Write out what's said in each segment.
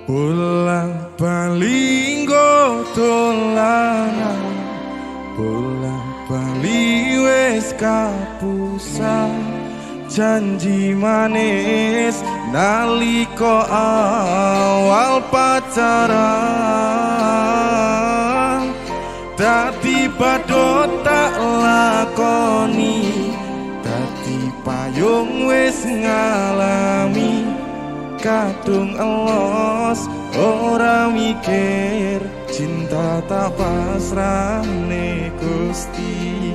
Bola bali nggo dolanan, bola bali wis kapusan. Janji manis nalika awal pacaran, dadi badhe tak lakoni, dadi payung wis ngalami. Kadung elos ora mikir, cinta tak pasrahne Gusti.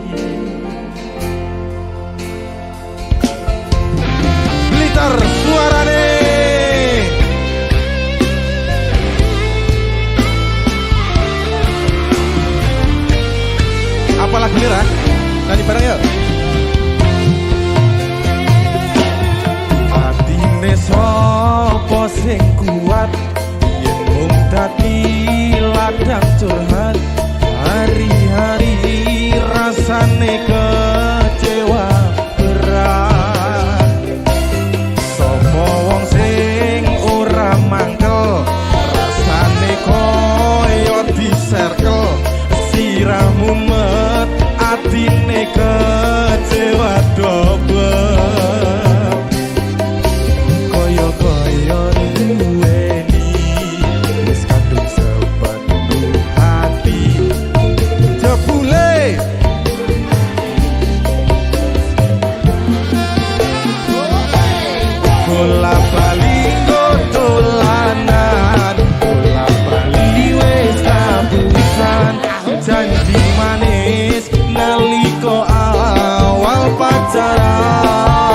Blitar suarane. Apa lagu ini, Ra? Nyanyi bareng yuk. Atine sapa sing kuat, yen mung dadi ladang curhat. Hari-hari rasane kecewa berat. Sopo wong sing ora mangkel, rasane koyo diserkel. Sirahmu met, atine kecewa dobel. Koyo duweni wis kadung sepenuh hati. Jebule bola bali nggo dolanan, bola bali wis kapusan. Janji manis nalika awal pacaran,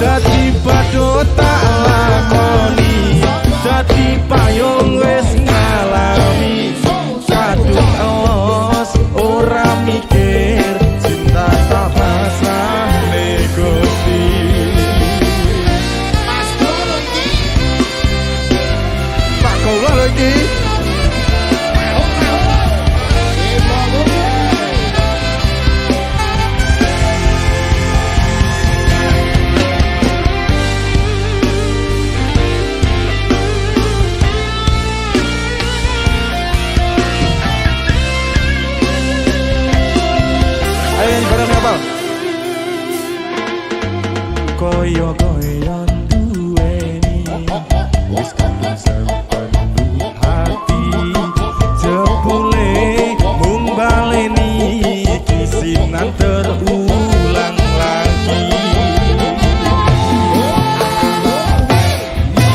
dadi badhe tak lakoni, dadi payung wis ngalami. Kadung elos ora mikir, cinta tak pasrahne Gusti. Pak kula lho iki. Koyo duweni wis kadung sepenuh hati. Jebule mung baleni kisinan terulang lagi.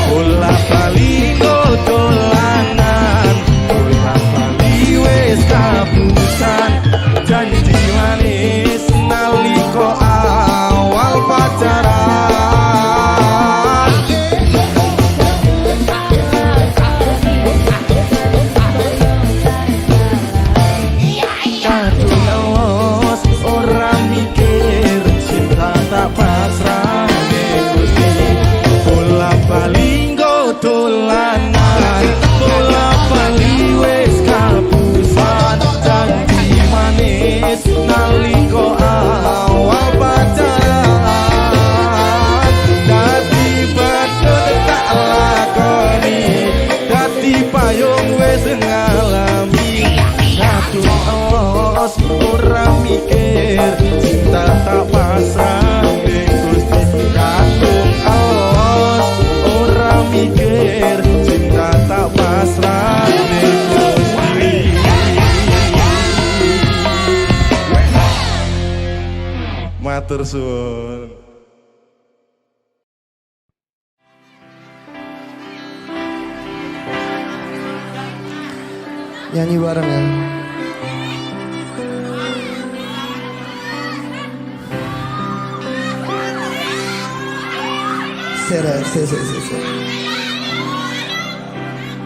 Bola bali nggo dolanan, bola bali wis kapusan. Janji manis nalika awal pacaran, kadung elos ora mikir, cinta tak pasrahne Gusti. Bola bali nggo dolanan, bola bali wis kapusan. Janji manis nalika awal pacaran, dadi badhe tak lakoni, dadi payung wis ngalami. Kadung elos ora mikir, cinta tak pasrahne Gusti. Kadung elos ora mikir, cinta tak pasrahne Gusti. Matur suwun. Nyanyi bareng ya. Se.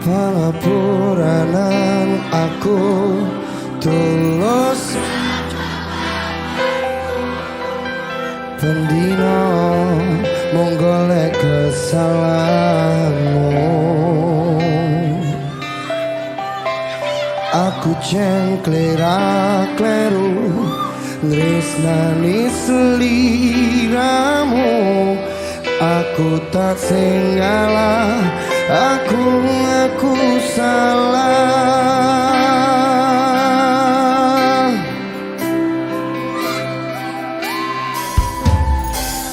Pangapuranan aku tulus, pendino mung golek kesalahanmu. Aku cengklera kleru nresnani sliramu. Aku tak sengalah aku salah.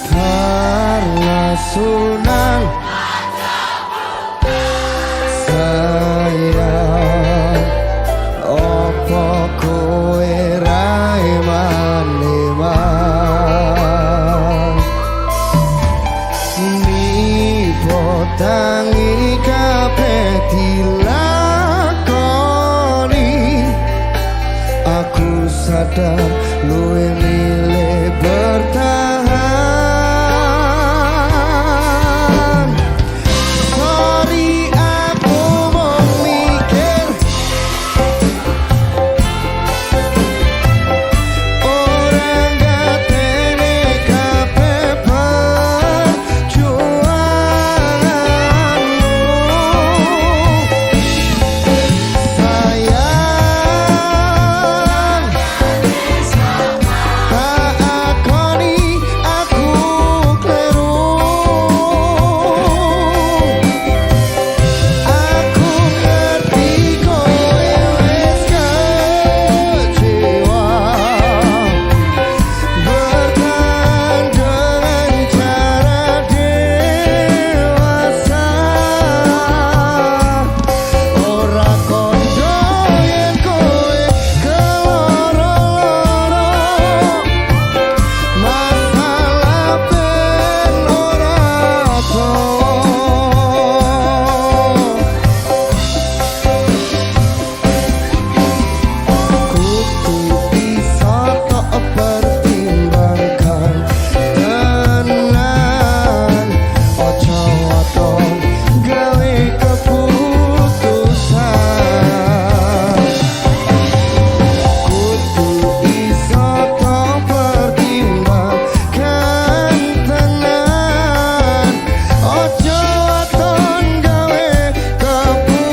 Karena Sunan sayang opo kowe rai maneman nipo tangi kabeh dilakoni. Aku sadar luwe milih bertahan. Sorry aku mau mikir orang gatene kabeh perjuanganmu. Sayang tak akoni aku kleru. Aku ngerti kowe wis kecewa. Bertahan dengan cara dewasa. Ora kondo yen kowe keloro-loro. Masalah ben ora kudu bisa tok pertimbangkan tenan. Ojo waton gawe keputusan. Kudu iso tok pertimbangkan tenan. Ojo waton gawe keputusan.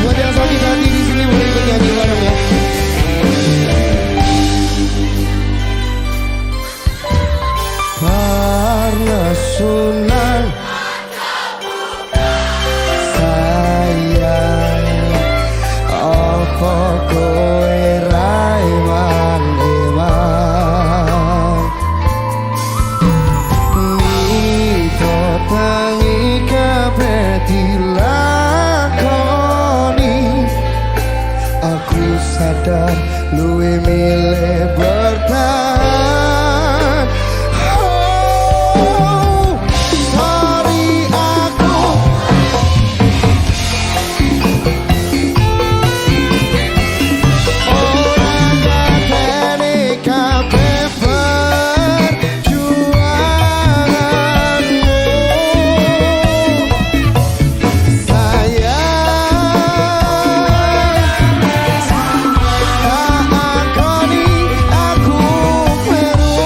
Buat yang sakit hati di sini boleh ikut nyanyi bareng ya. Karena Sunan sayang apa kowe rai maneman. Nipo tangi kabeh dilakoni. Aku sadar luwe milih bertahan. Oh, sorry aku orang gatene kabeh perjuanganmu. Sayang tak akoni aku kleru.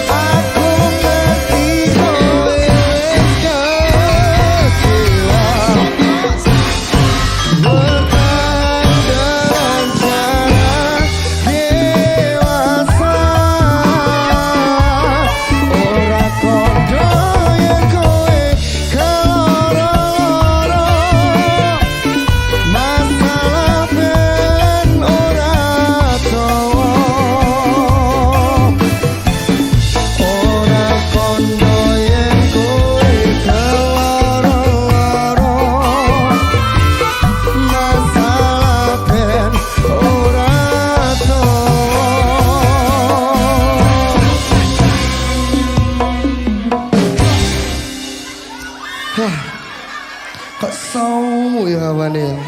Aku ngerti kowe wis kecewa. Bertahan dengan cara dewasa. Ora kondo yen kowe keloro-loro. Masalah ben ora tawa. Ora kondo yen kowe keloro-loro. Masalah ben ora tawa. Kok saumu ya hawane ya.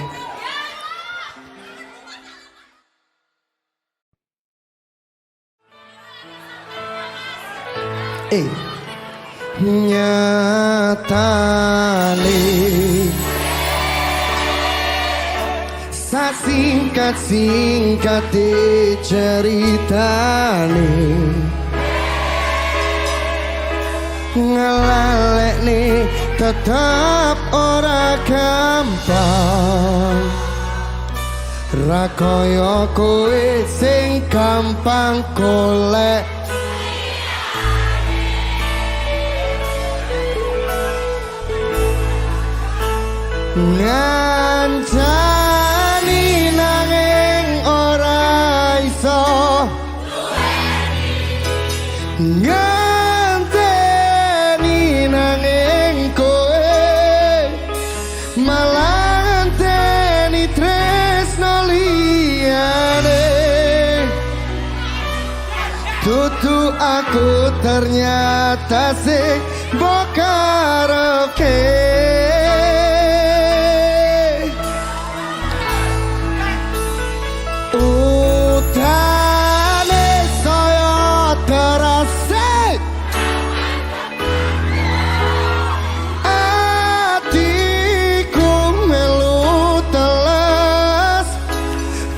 nyatane sasingkat-singkat ceritane ngelalekne tetap ora gampang ra kaya kowe sing gampang golek ngancani nanging ora iso nganteni nanging kowe malah nganteni tresno liyane tutu aku ternyata sing mbok karepke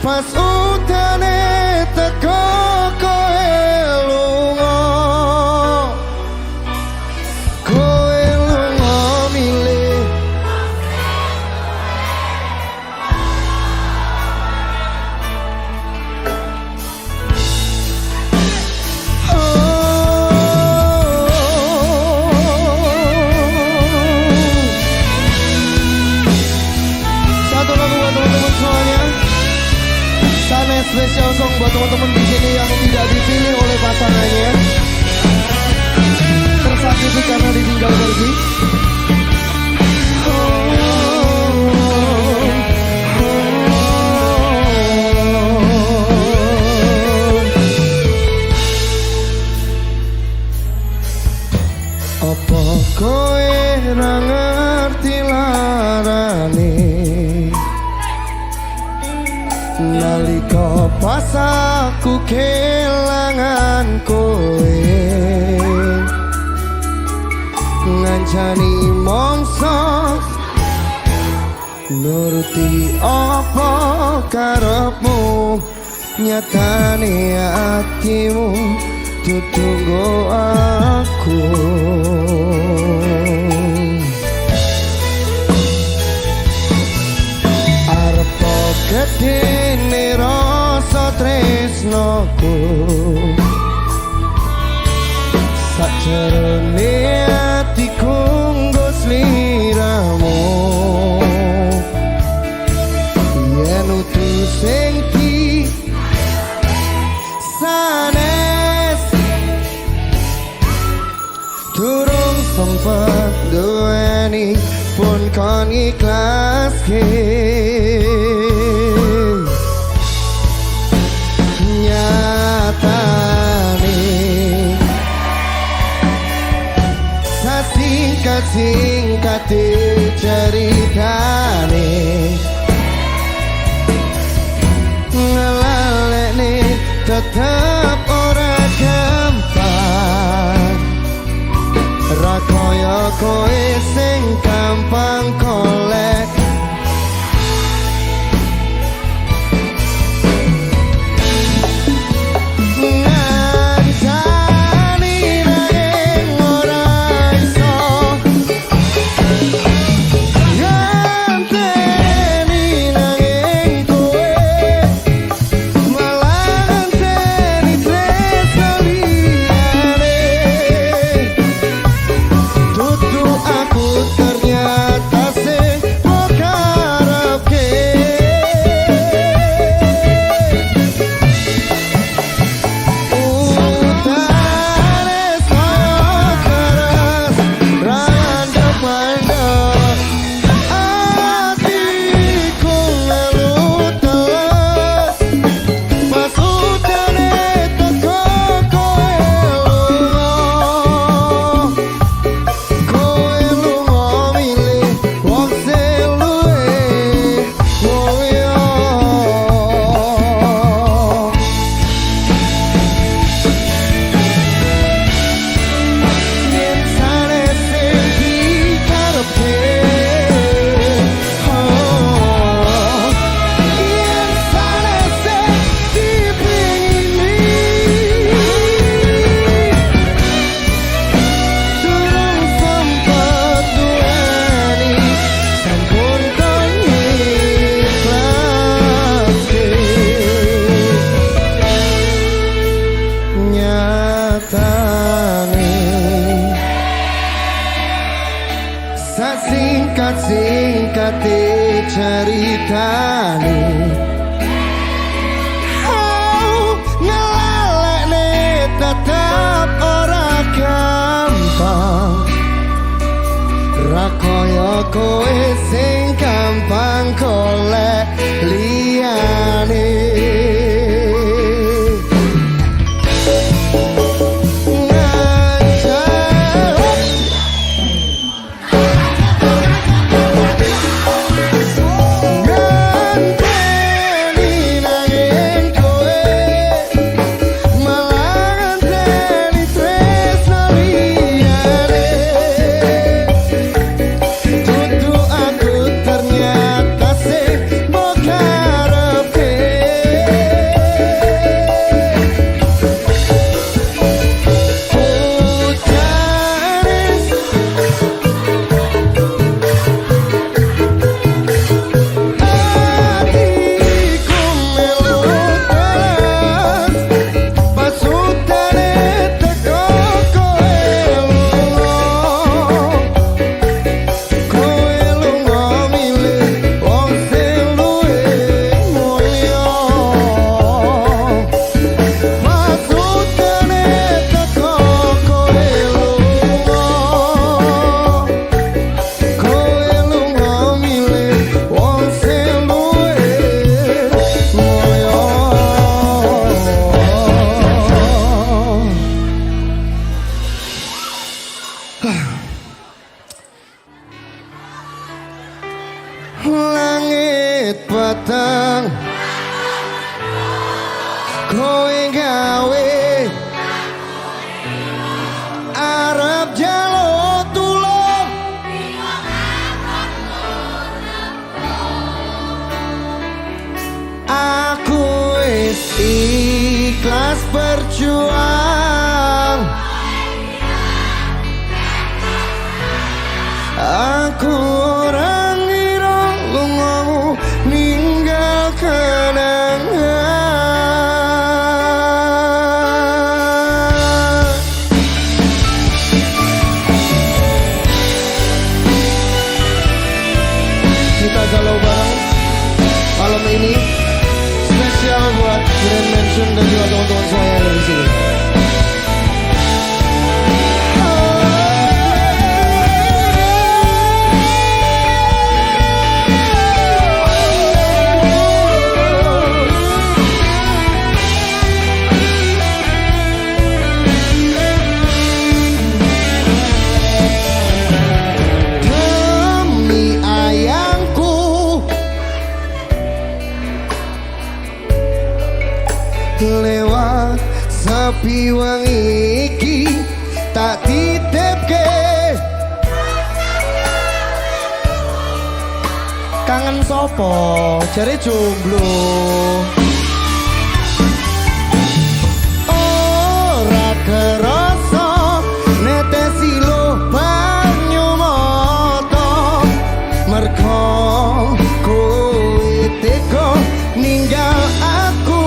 pas utane teko kowe lunga milih satu lagu buat teman-teman semuanya. Sana spesial song buat teman-teman di sini yang tidak dipilih oleh pasangannya, tersakiti karena ditinggal pergi. Apa kowe ra ngerti larane nalika pas aku kelangan kowe ngancani mongso nuruti apa karepmu nyatane atimu tutunggo aku gedene rasa tresnoku sajerone atiku nggo sliramu yen utuh sing sanes durung sempet duweni pun kon ikhlaske singkat ceritane ngelalekne tetep ora gampang ra kaya kowe sing gampang golek singkat ceritane ngelalekne tetep ora gampang ra kaya kowe sing gampang golek liyane langit peteng kowe gawe arep jaluk tulung aku wis ikhlas berjuang aku orang ngira lungamu ninggal kenangan. Kita galau bareng malam ini spesial buat Grand Mansion dan juga teman-teman saya yang ada di sini. Lewat sepi wangi iki tak titipke kangen sopo jare jomblo ora kerasa netesi lo banyu mata mergo kowe teko ninggal aku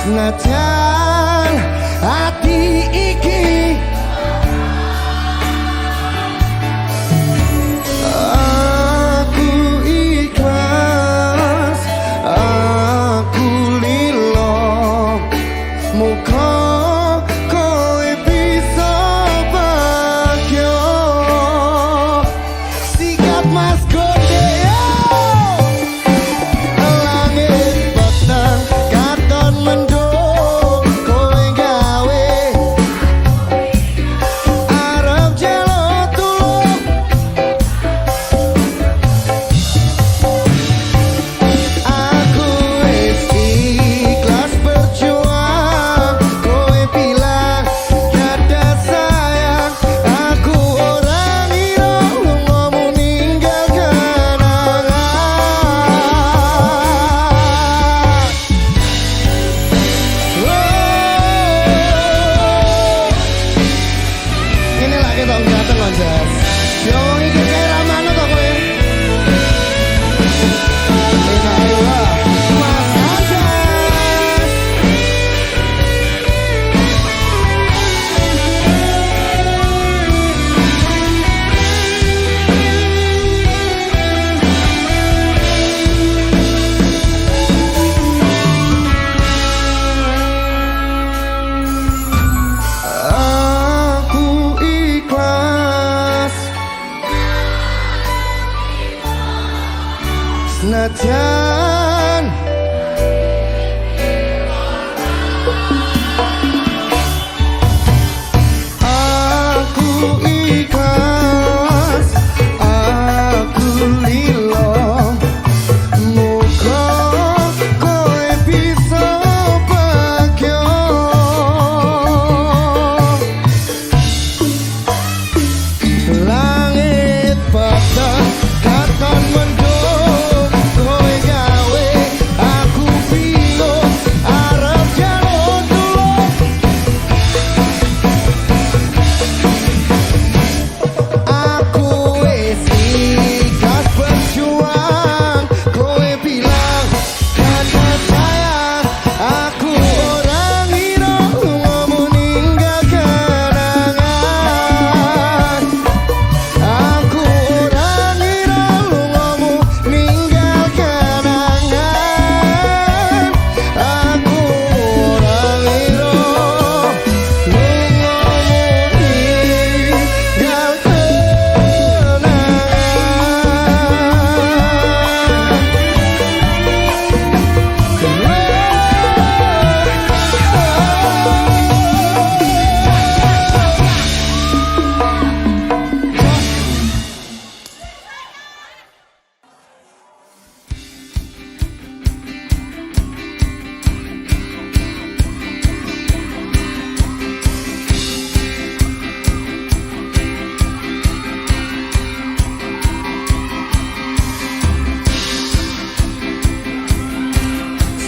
senajan hati iki aku ikhlas aku lilo muka kowe bisa bahagia sikat mas kodeo langit petang katon mendung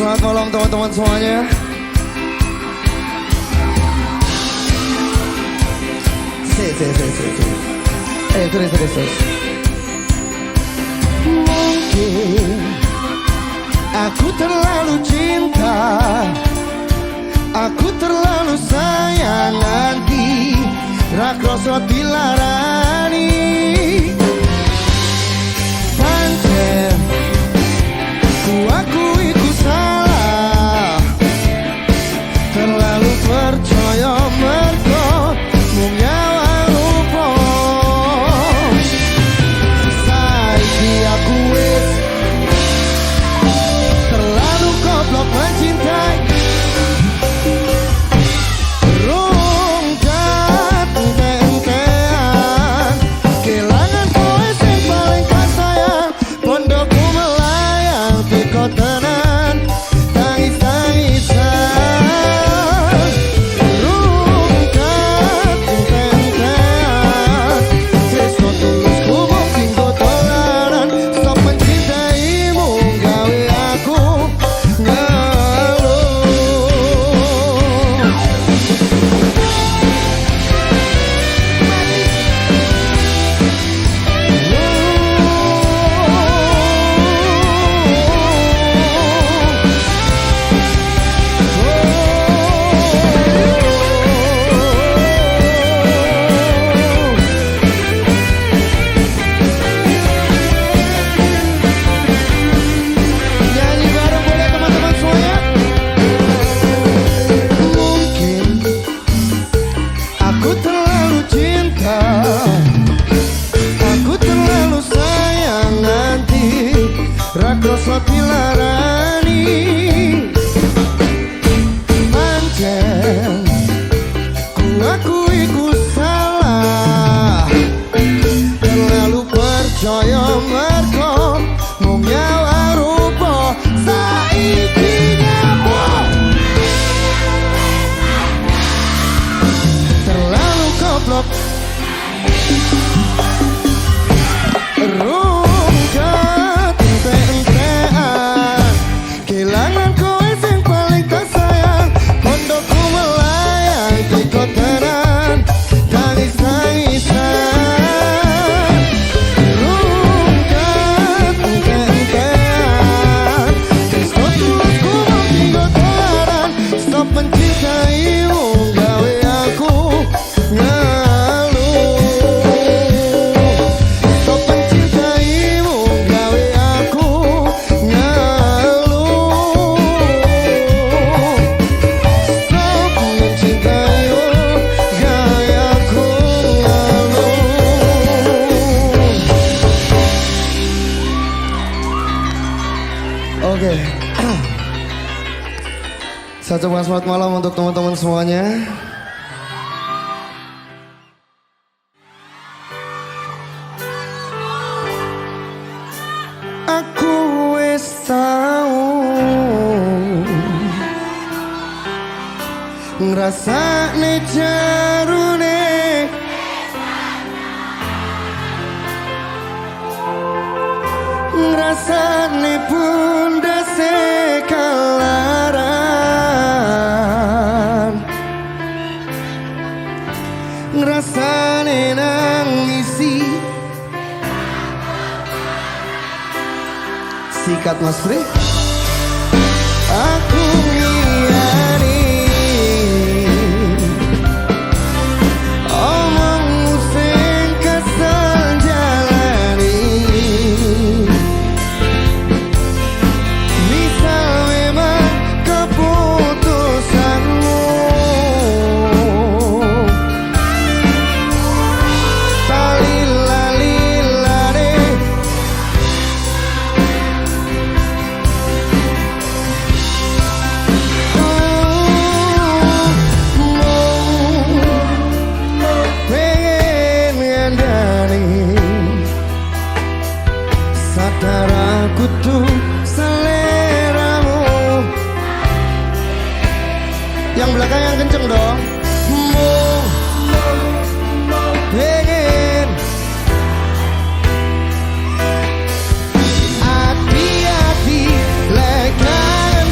Selamat malam teman-teman semuanya. Terus. Mungkin aku terlalu cinta, aku terlalu sayang nanti rakroso dilarani. Pancen ku akui ku salah, terlalu percaya mergo mung nyawa lupa. Saiki aku wis terlalu goblok mencintai. Rung ganten-gantean, kelangan kowe sing paling kasayang. Pondokku melayang teko tenan, tangis-tangisan. Rung ganten-gantean, tresno tulusku mung tinggo dolanan. Stop mencintaimu gawe aku ngeluh. Nyanyi bareng boleh teman-teman semuanya. Mungkin aku terlalu cinta, aku terlalu sayang nanti rakroso dilarani. Pancen ku akui ku salah, terlalu percaya mergo mung nyawa rupa. Saiki nyawa terlalu goblok. Rung ganten-gantean, kelangan kowe sing paling tersayang. Pondokku melayang teko tenan, tangis-tangisan. Rung ganten-gantean, tresno tulusku mung tinggo dolanan. Stop mencintaimu gawe aku ngeluh. Stop mencintaimu gawe aku ngeluh. Stop mencintaimu gawe aku ngeluh. Oke. Saya ucapkan selamat malam untuk teman-teman semuanya. Aku wis tau ngrasakne jarune, ngrasakne pundase kelaran, ngrasane nangisi. Sikat Mas Fri. Aku ngiyani omongmu sing kesel jalani. Misal memang keputusanmu talila-lilane, pengen ngandani sadar aku tuh seleramu. Yang belakang yang kenceng dong. Pengen hati-hati lek kangen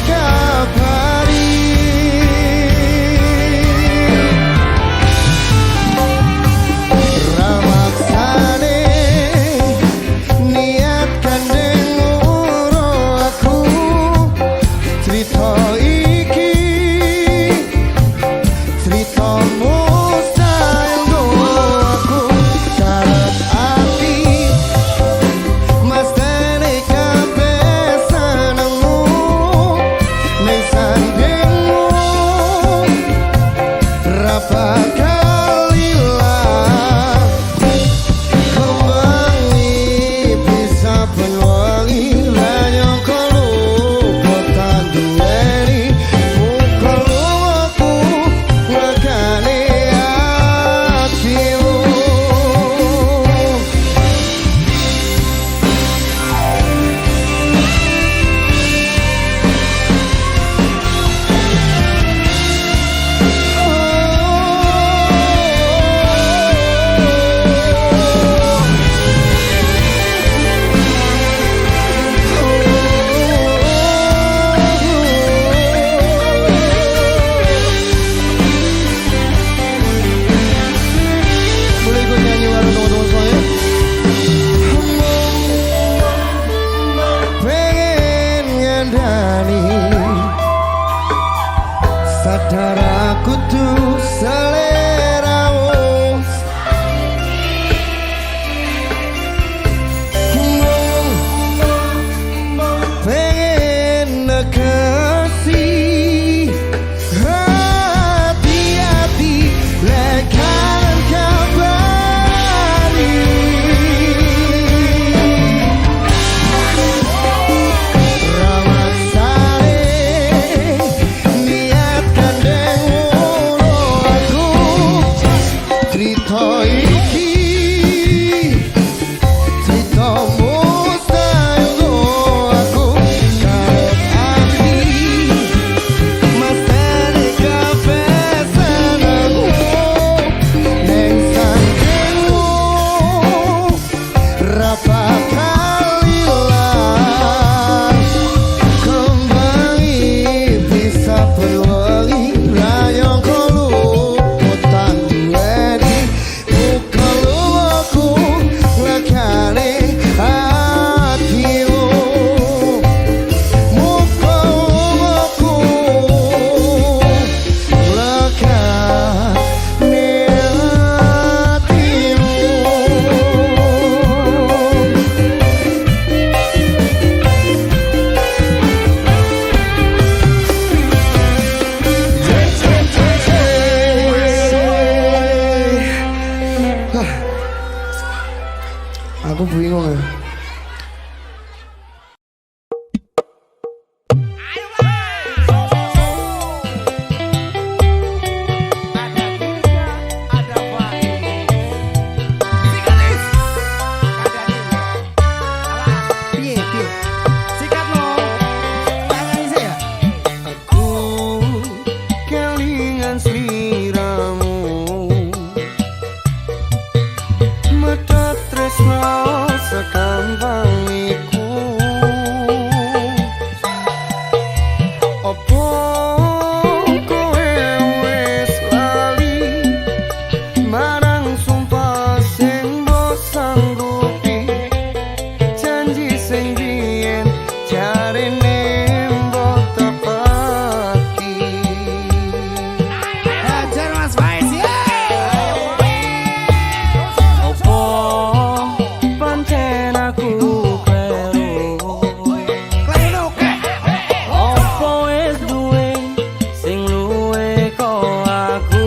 sadar aku tuh seleramu. Pengen nekasi hati-hati lekan kabari. Rawat sare niat kandeng ulo aku cerita iki cerita mustayo aku karep abdi mas dari kafe senengku neng sangkengmu rapa kalilan kembangi bisa berwangi rayong kolu utang duweni muka lumaku lekane hatimu muka lumaku lekane hatimu. Aku bingung ya. Aku kelingan sliramu medhot tresno sekampang iku. Opo kowe wis lali marang sumpah sing mbok sanggupi, janji sing biyen jarene mbok tepati. Hajar Mas Faiz ya. Opo pancen aku kleru? Opo wis duwe sing luwe kok aku?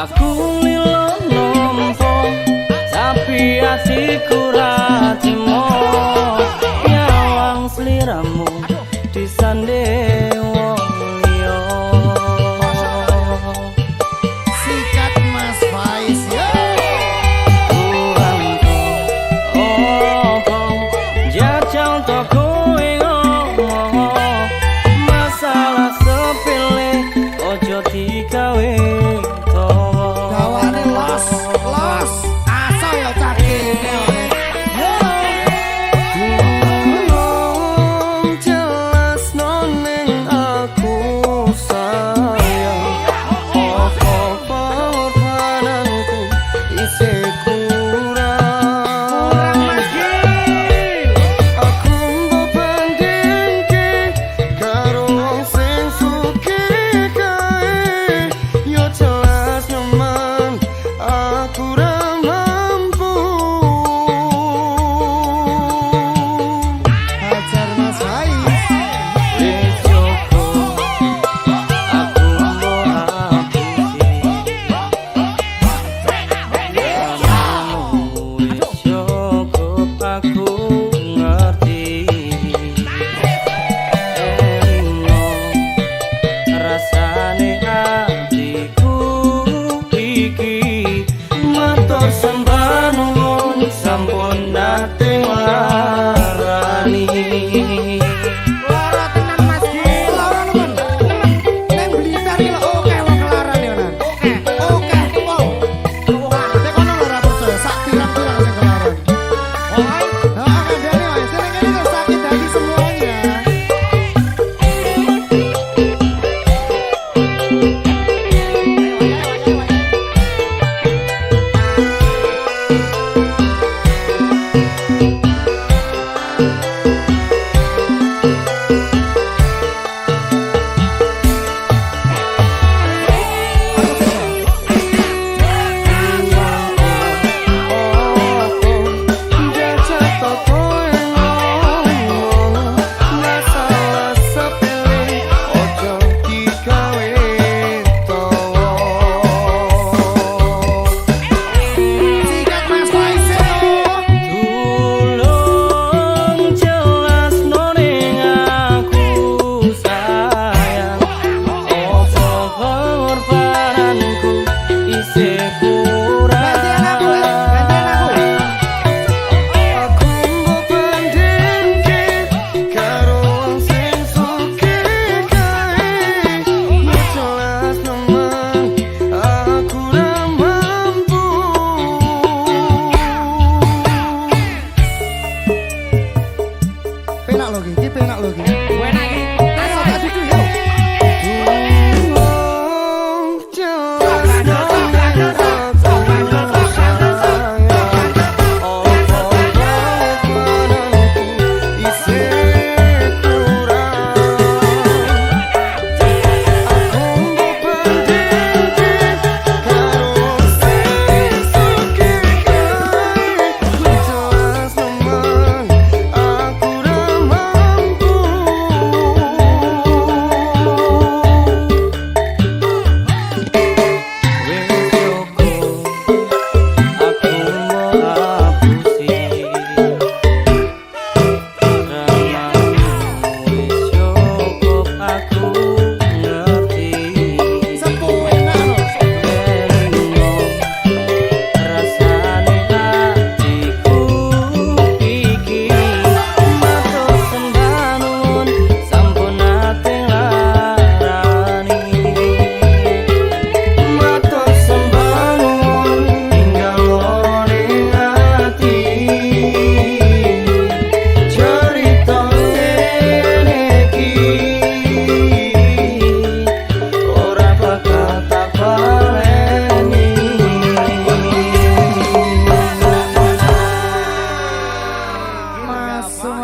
Aku lilo nompo tapi hatiku ra timo nyawang sliramu disanding wong liya. Sikat Mas Faiz ya. Kurangku opo jajal to kowe ngomong masalah sepele ojo digawe tawa. Dawane los asa ya cakine. Jelas noneng aku sayang. Opo pengorbananku isih kurang. Aku mbok bandingke karo wong sing sugih kae, yo jelas nemen aku ra mampu. Hajar Mas Faiz. Wis cukup aku mbok hapusi. Wis cukup aku ngerti. Elingo rasane hatiku iki matur sembah nuwun sampun nate marani. Lara tenan Mas Ki. Lara nuwun. Neng Blitar iki lho oke wong kelaran ya nan. Oke wong. Nek kono lho ora percaya sak pirang-pirang sing kelaran. Oi, kandhane wae sing ngene sakit hati semuanya. penak lho iki penak lho iki. Enak iki. Ayo tak dudu yo.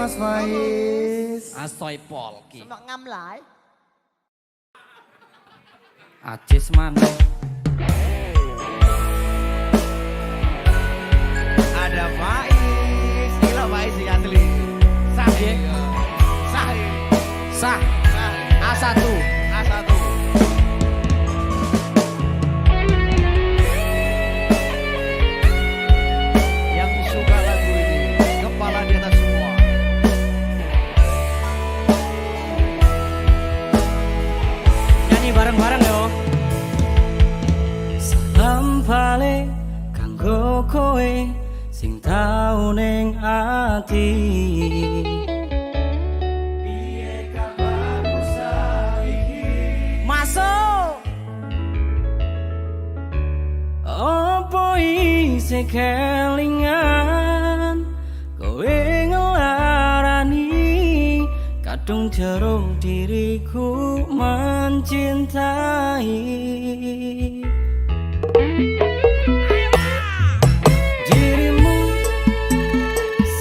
Mas Faiz. Asoy pol ki. Semak ngam lai. Acis mana? Ada Faiz, gila Faiz yang asli. Sah ya? Sah ya? Sah. Sah. A1. A1. Yang suka lagu ini, kepala di atas semua. Nyanyi bareng-bareng yo. Salam paling kanggo kowe sing tau ning ati. Piye kabarmu saiki? Masuk. Opo isih kelingan kowe ngelarani kadung jero diriku mencintai. Dirimu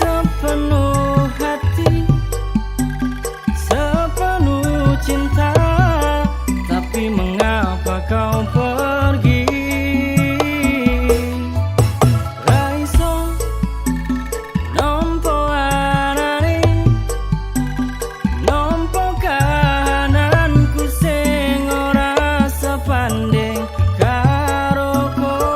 sepenuh hati, sepenuh cinta, tapi mengapa kau pergi? Raiso nompo anane, nompo kahananku sing ora sepanding karo kowe.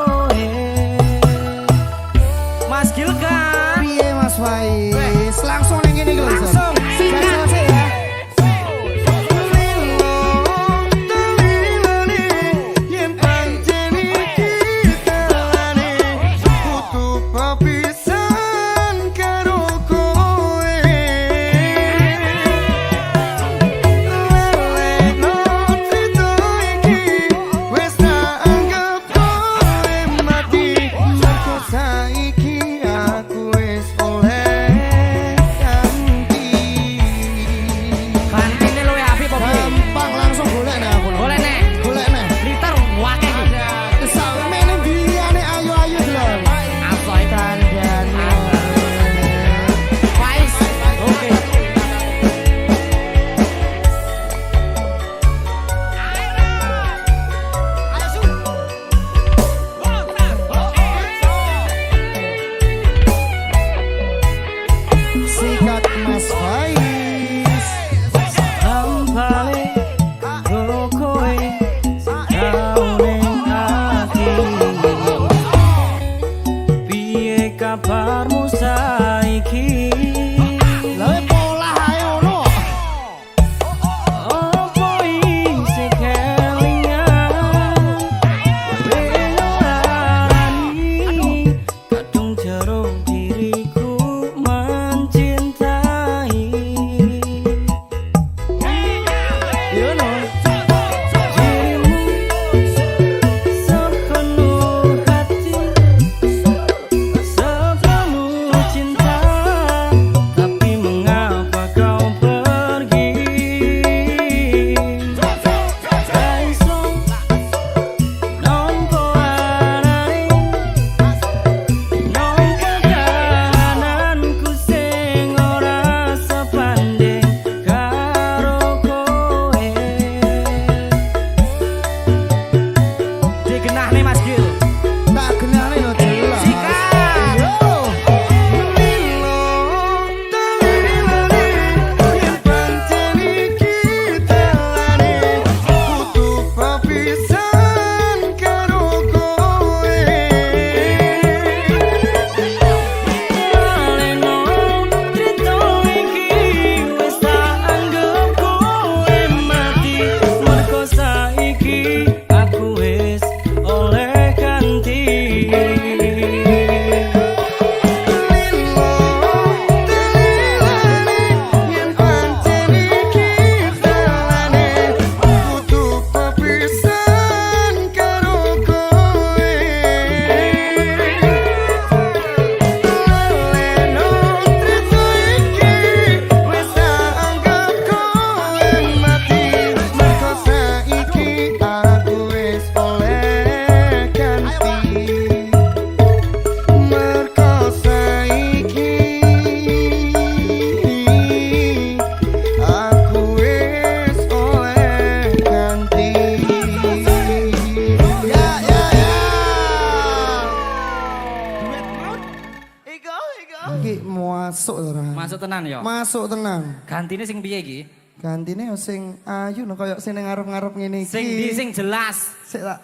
tenan ya. Masuk tenang. Gantine sing piye iki? Gantine yo sing ayu no koyo sing ning ngarep-ngarep ngene iki. Sing ndi sing jelas. Sik tak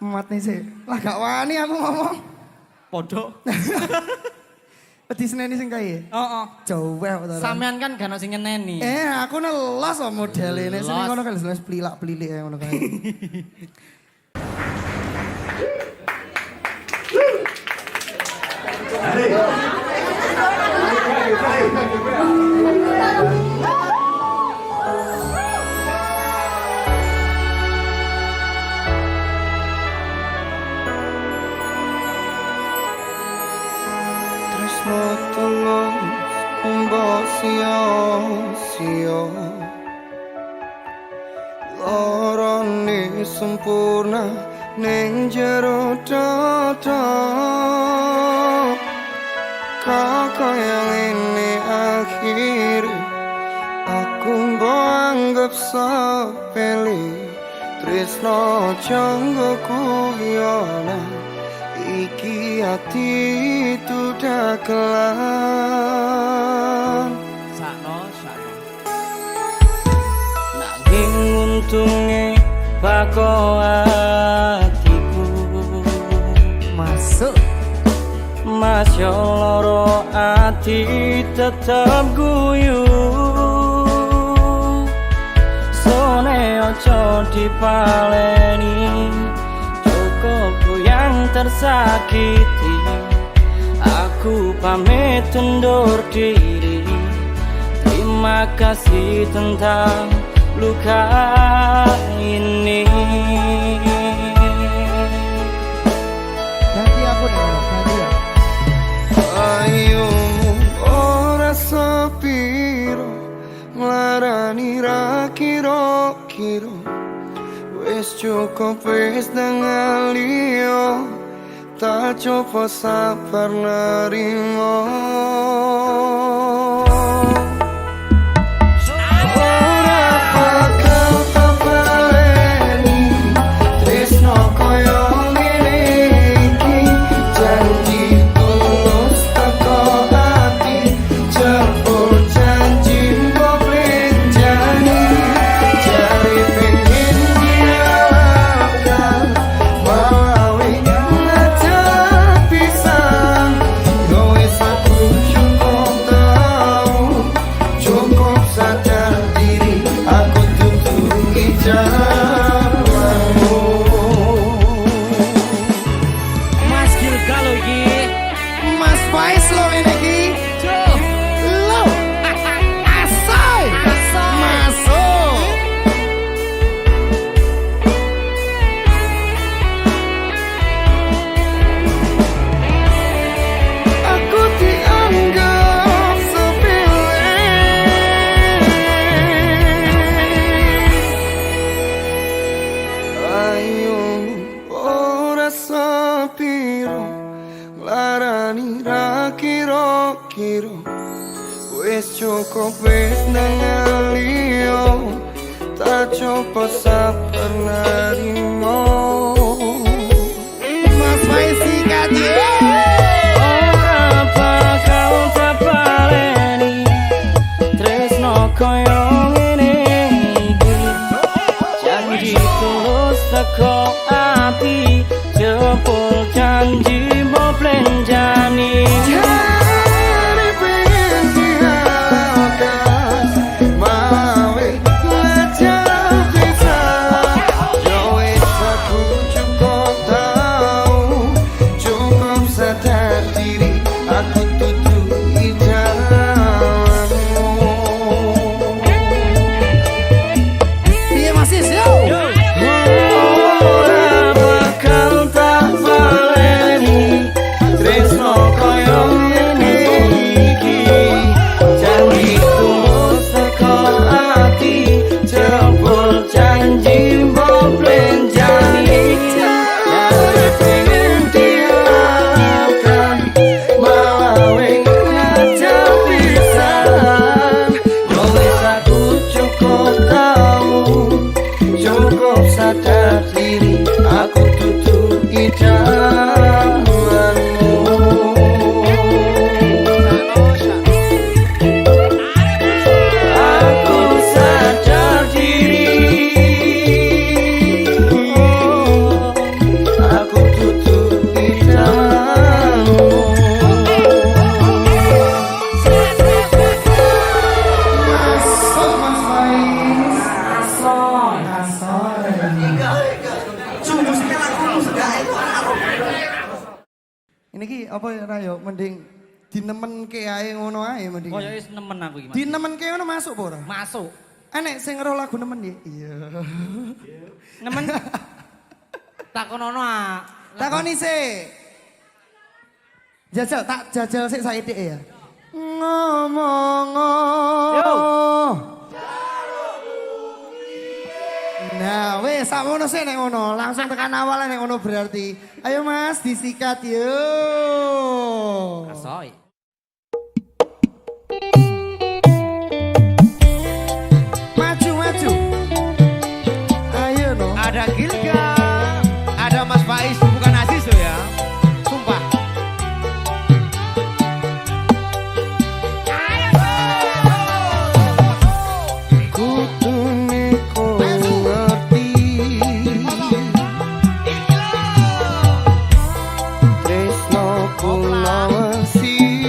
matne sik. Lah gak wani aku ngomong. Podho. Wedi seneni sing kae. Heeh. Jowel to. Sampean kan gak ono sing nyeneni. Aku nelos kok modele nek sing Nelos. ngono kan jelas plilak-plilik kae ngono kae. Tresno tulus mbok sia-sia lorone sempurna ning jero dada kaya ngene akhir aku mbok anggap sepele tresno janggo kuyonan iki ati dagelan Sakno. Nanging untunge bako atiku Masuk. Mas yo loro ati tetep guyu Sone ojo dipaleni Cukup yang tersakiti Aku pamit undur diri Terima kasih tentang luka ini Ganti aku nih, ganti ya. ayumu ora sepiro nglarani ra kira-kira wis cukup wis dengan liyo tak coba sabar nerimo ora bakal tak baleni tresno koyo ngene iki janji tulus teko ati jebul janji mbok lenjani jari pengen dialahkan mawi ngajak pisan kowe aku cukup tahu cukup sadar diri aku tutupi jalanmu Mas Gilgal iki Mas Faiz lo ini ki. Lo. Asoy. Masuk. aku dianggap sepele ayo ora sepiro nglarani ra kira-kira wis cukup wis nang liyo tak coba sabar nerimo Mas Faiz sikat ya. Ora bakal tak baleni tresno koyo ngene iki janji tulus teko ati jebul janji mbok lenjani Jari pengen dialahkan mawe ngajak pisan yo wis aku cukup tahu cukup sadar diri aku tutupi jalanmu iki apa ya Rayo mending dinemenke ae ngono ae mending. Koyo wis nemen aku iki. Mas. Dinemenke ngono masuk apa ora? Masuk. Enek sing ngeroh lagu nemen ya? Iya. Nemen. Takonono ah. Takoni sik. Jajal tak jajal sik saithik ya. Ngomong. Yo. Nah, wes sakmono sih nek ngono. Langsung tekan awal nek ngono berarti. Ayo Mas disikat yo. Kasoy. Maju maju. Ayo no. Ada Gilga, ada Mas Faiz, bukan Aziz loh ya. Sumpah. Kudune kowe ngerti tresno kula wesi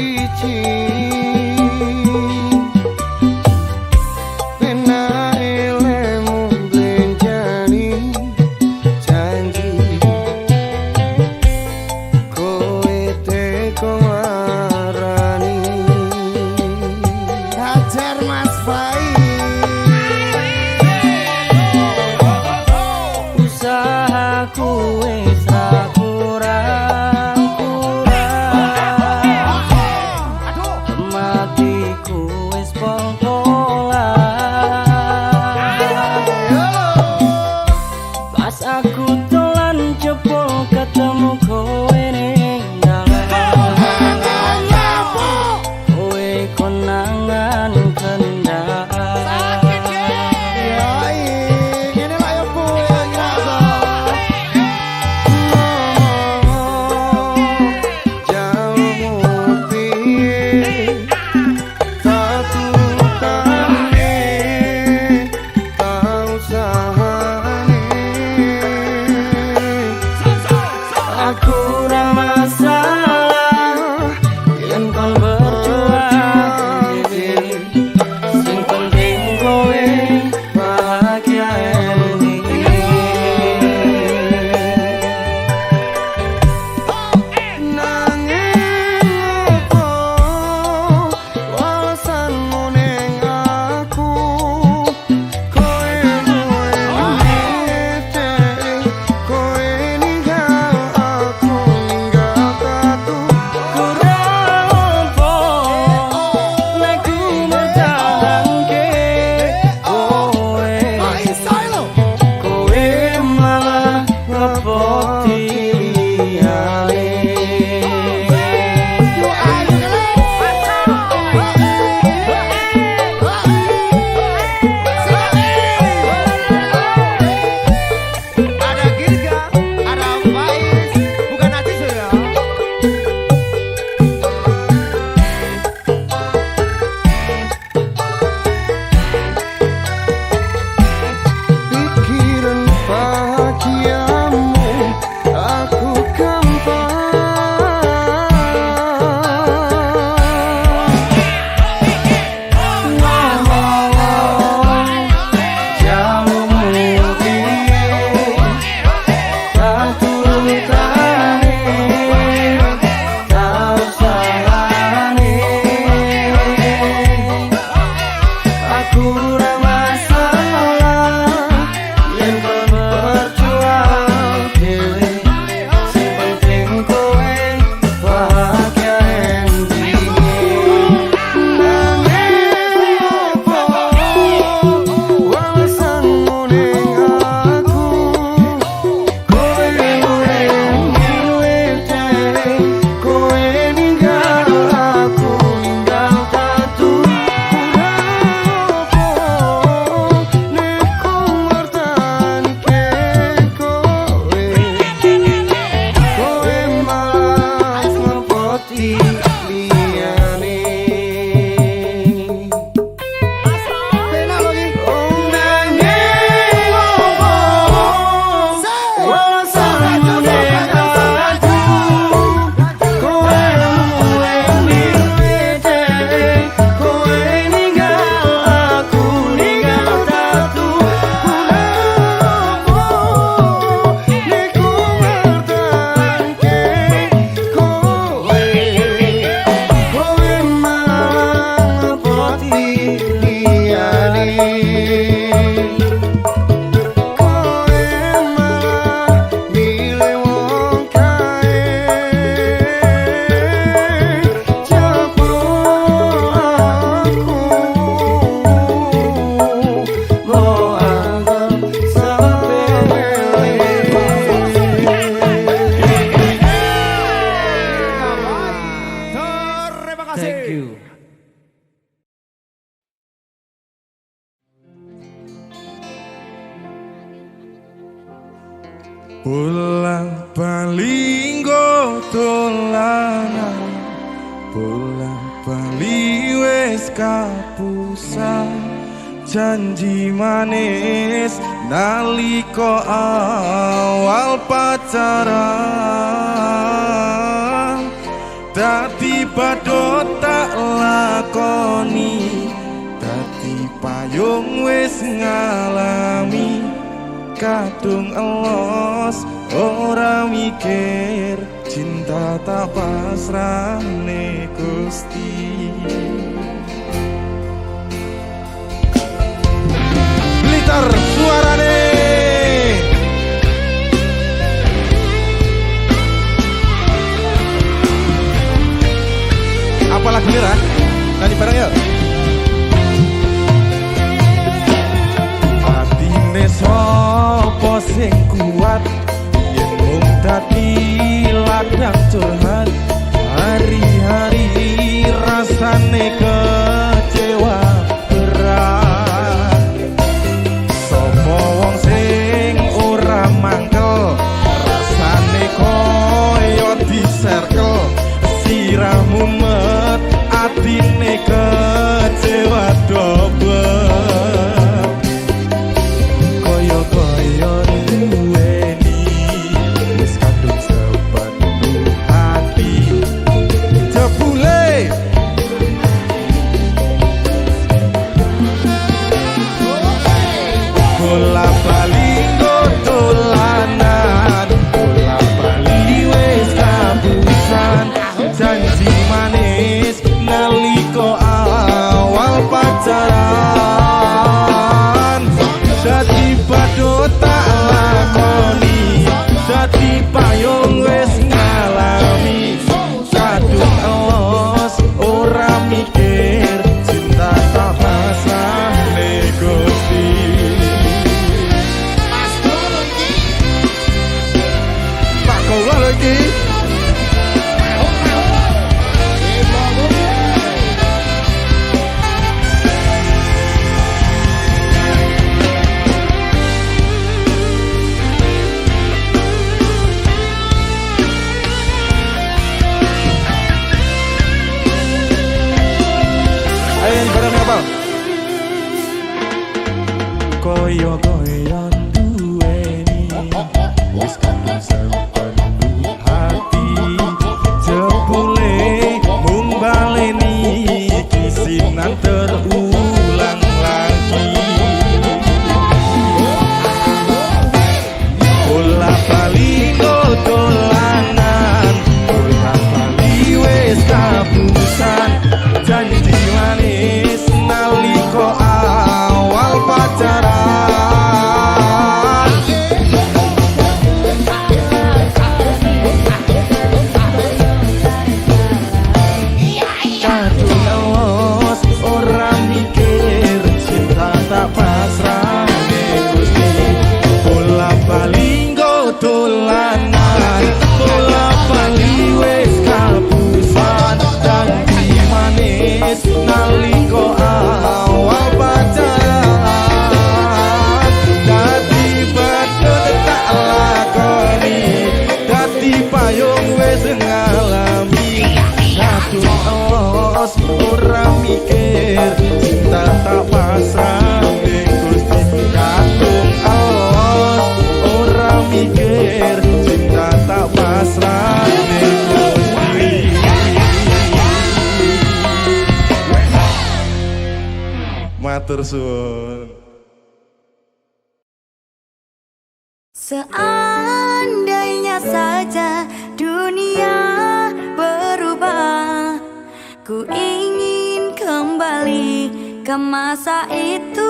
Pulang bali nggo dolanan, pulang bali wis kapusan, janji manis nalika awal pacaran, dadi badhe tak lakoni, dadi payung wis ngalami, kadung elos ora mikir, cinta tak pasrahne Gusti. Blitar suarane. Apa lagu ini, Ran? Nyanyi bareng yuk. Atine sapa sing kuat, yen mung dadi ladang curhat, hari-hari rasane kecewa berat. Sopo wong sing ora mangkel, rasane koyo diserkel, siramu met atine kecewa dobel. Koyo-koyo duweni wis kadung sepenuh hati, jebule bola bali nggo dolanan, bola bali wis kapusan, janji manis nalika awal pacaran, dadi badhe tak lakoni, dadi payung wis ngalami, kadung elos ora mikir, cinta tak pasrahne Gusti. Tak kaula lho iki. Koyo-koyo duweni wis kadung sepenuh hati, jebule mung baleni kisinan terulang lagi. Bola bali nggo dolanan, bola bali wis kapusan, janji manis nalika awal pacaran, kadung elos ora mikir, cinta tak pasrahne Gusti. Bola bali nggo dolanan, bola bali wis kapusan, janji manis nalika awal pacaran, dadi badhe tak lakoni, dadi payung wis ngalami, kadung elos ora mikir, cinta tak pasrahne Gusti. Kadung elos ora mikir, cinta tak pasrahne Gusti. Matur suwun. Seandainya saja dunia berubah, ku ingin kembali ke masa itu,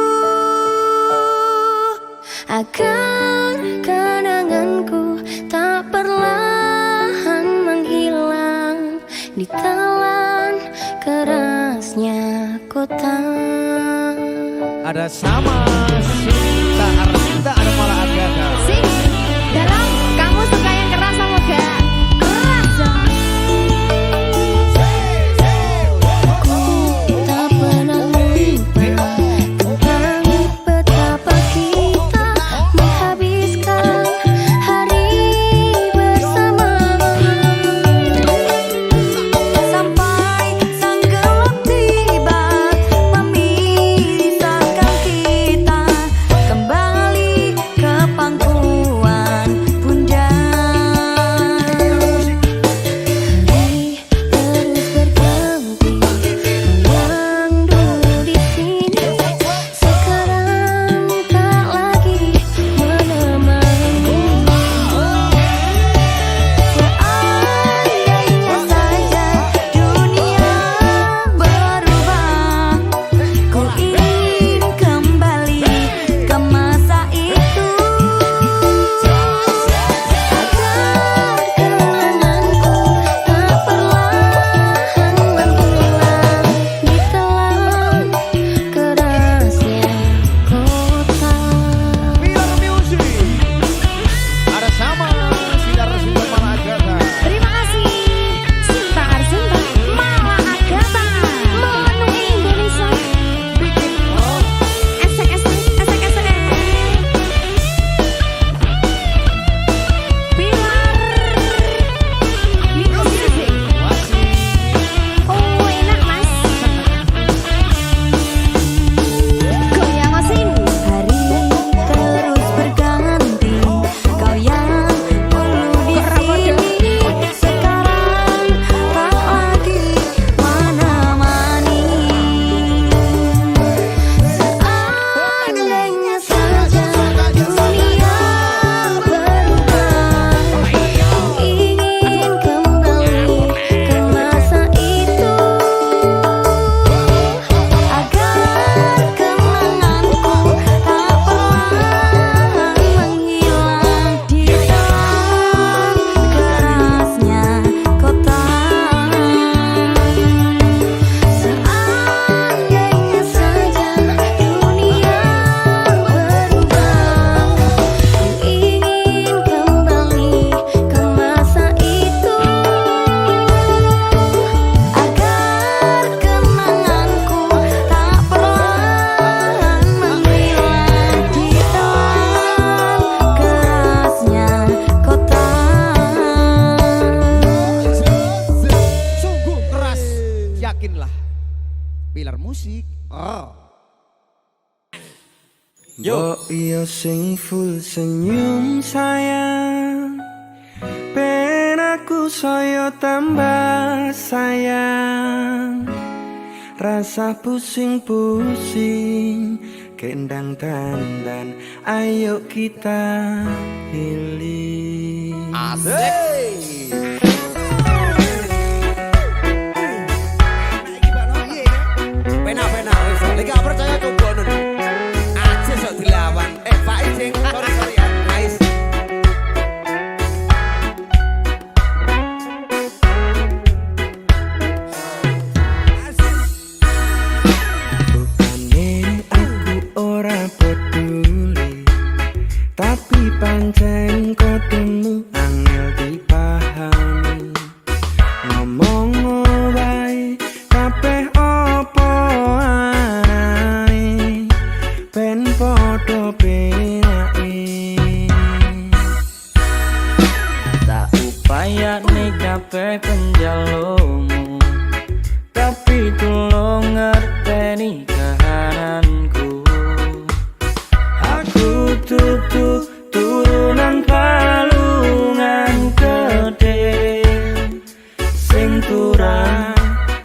agar kenanganku tak perlahan menghilang ditelan kerasnya kota. Ada sama Sinta Arsita, ada malah Agata. Sing, dalam kamu suka yang keras sama gak? Keras dong. Ku tak pernah lupa tentang betapa kita menghabiskan hari Mbok yo sing full senyum sayang, ben aku saya tambah sayang. Rasa pusing-pusing kendang dandan, ayo kita healing. Asik. Pena wis lek gak percaya coba nunu. Aja sok dilawan. Faiz sing sorry ya. Faiz. Bukane aku ora peduli, tapi pancen kodemu angel dipahami. Ngomong wae kabeh apa anae, ben padha penake. Tak upayane kabeh penjalomu, tapi tolong ngerteni kahananku. Aku tutup turunan palungan gede, sing turah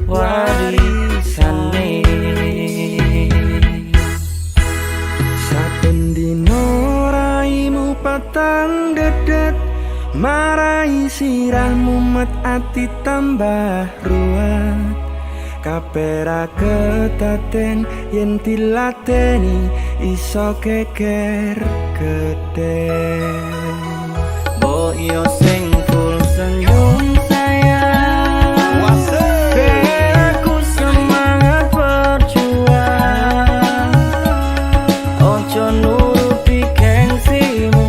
warisane. Saben dino raimu patang dedet, marai sirahmu met ati tambah ruwet. Kabeh ra ketaten yen dilateni iso geger gede. Mbok yo sing full senyum sayang, ben aku semangat berjuang. Ojo nuruti gengsimu,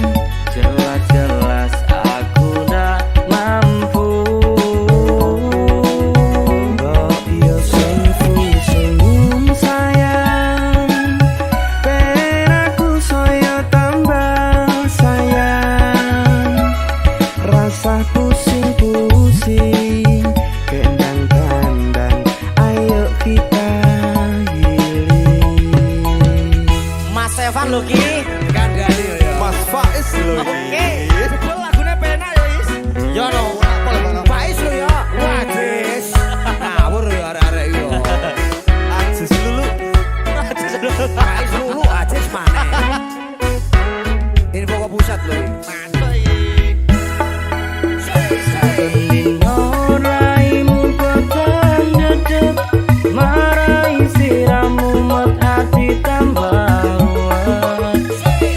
jelas-jelas aku ndak mampu. Mbok yo sing full senyum sayang, ben aku saya tambah sayang. Rasa pusing-pusing kendang dandan, ayo kita healing. Mas Evan lho ki, kandhani ya. Mas Faiz lho Oke, iki. jebul lagune penak ya wis. Ya no, Faiz lho ya. Wadis. Ngawur ya arek-arek yo. Ajis lulu. Faiz lulu Ajis maneh. Ini pokok pusat lho. Mantap iki. Bendino raimu patang dedep, marai siramu met hati tambah ruwet.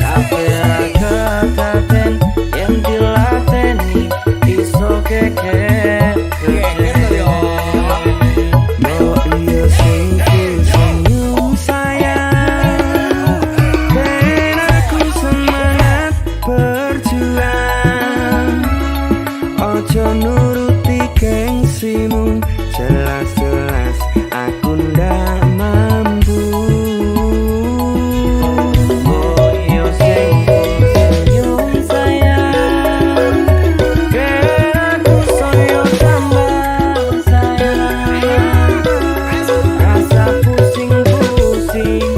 Kabeh ketaten yang dilateni iso geger gede. Mbok yo sing full senyum sayang, ben aku semangat berjuang. Ojo nuruti gengsimu, jelas-jelas aku ndak mampu. Oh yo sing senyum sayang, ben aku saya tambah sayang. Rasa pusing-pusing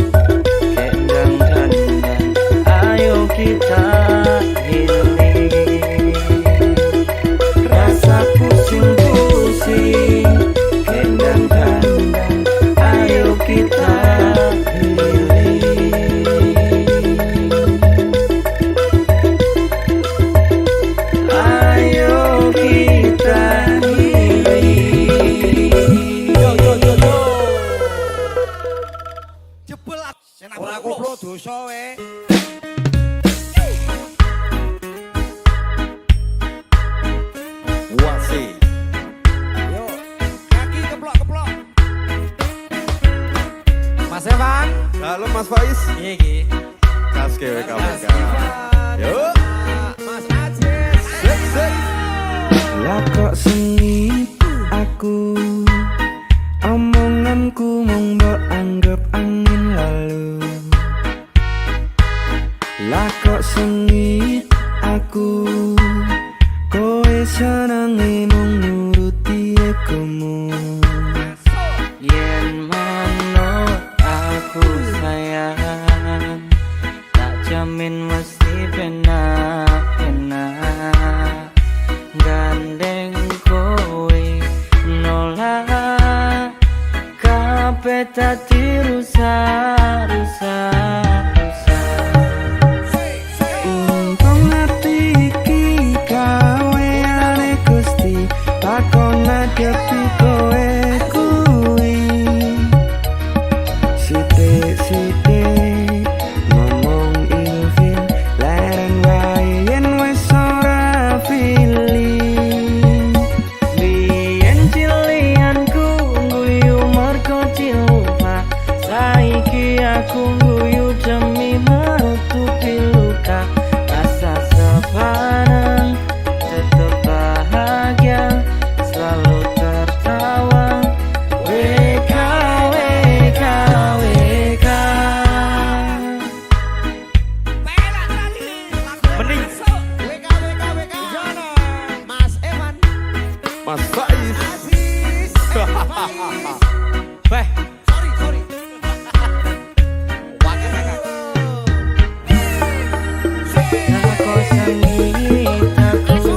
kendang dandan, ayo kita healing. Rasa pusing-pusing kendang dandan, ayo kita healing. Ayo kita healing. Yo. Jebul ora koplo dosa we. Wasi. Yo, kaki keplok-keplok. Mas Evan. Halo Mas Faiz. Iya iki. Kas kewe Mas kamu. Ivan. Yuk. Mas Ajis. Sik. Lah kok sengit aku, omonganku mung mbok anggap angin lalu. Lah kok sengit aku, kowe senenge mung nuruti egomu. Yen manut aku sayang, jamin mesti penak-penak gandeng kowe nolak kabeh dadi rusak-rusak. Untung ati iki gaweane Gusti takon ngadepi kowe kuwi sithik-sithik ngomong ilfil leren wae yen wis ora feeling biyen cilianku guyu mergo cilupa saiki aku guyu demi menutupi luka rasa sepaneng tetep bahagia selalu tertawa WK WK WK. Mending WK WK WK. Mas Evan. Mas Faiz. Aziz. Faiz. Beh, Sorry. Wakil kakak. aku sengit aku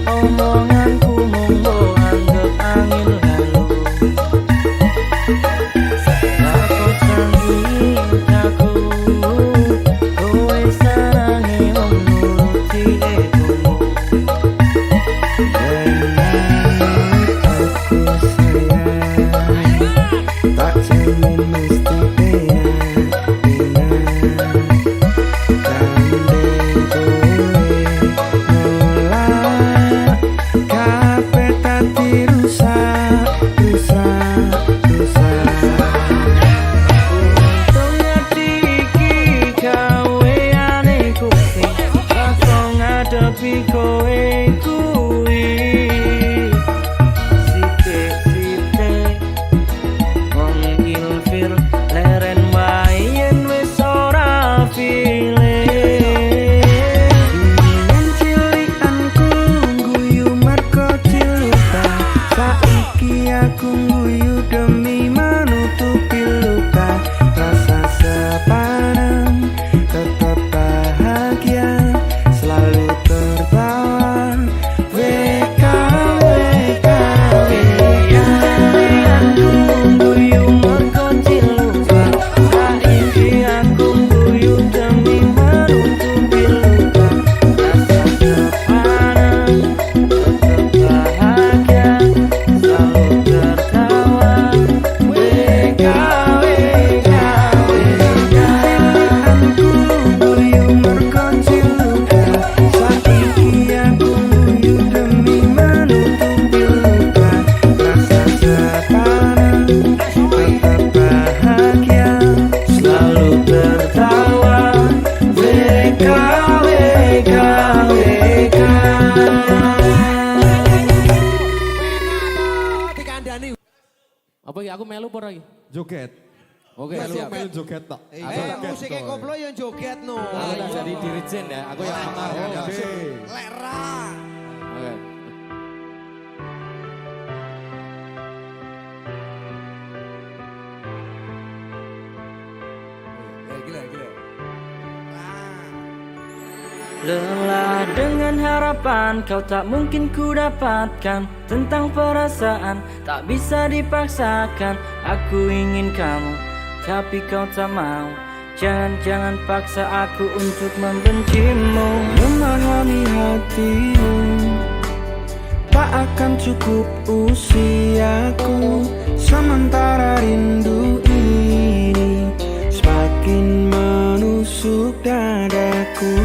omonganku monggo anggap angin lalu. Aku sengit aku kowe sarangi nuruti egomu. Aku sayang tak jamin mesti kowe kuwi sithik-sithik wong ilfil leren wae yen wis ora feeling yen cilikanku guyu mergo ciluka saiki aku guyu demi menutupi luka rasa sepaneng tetap bahagia selalu tertawa WK WK WK. Aku guyu mergo ciluka saiki aku guyu demi menutupi luka rasa sepaneng tetap bahagia selalu tertawa WK WK WK. Aku guyu mergo ciluka saiki aku guyu demi menutupi luka rasa sepaneng tetap bahagia selalu tertawa WK WK WK. Dikandani. Apa ya aku melu pora iki? Joget. Oke, Melu siap. melu joget tok. Musiknya koplo yang joget no. Aku tak jadi dirijen ya. Aku yang amar. Oke. Lera. Oke. Gila. Lelah dengan harapan kau tak mungkin ku dapatkan. Tentang perasaan tak bisa dipaksakan. Aku ingin kamu tapi kau tak mau. Jangan paksa aku untuk membencimu. Memahami hatimu tak akan cukup usiaku. Sementara rindu ini semakin menusuk dadaku.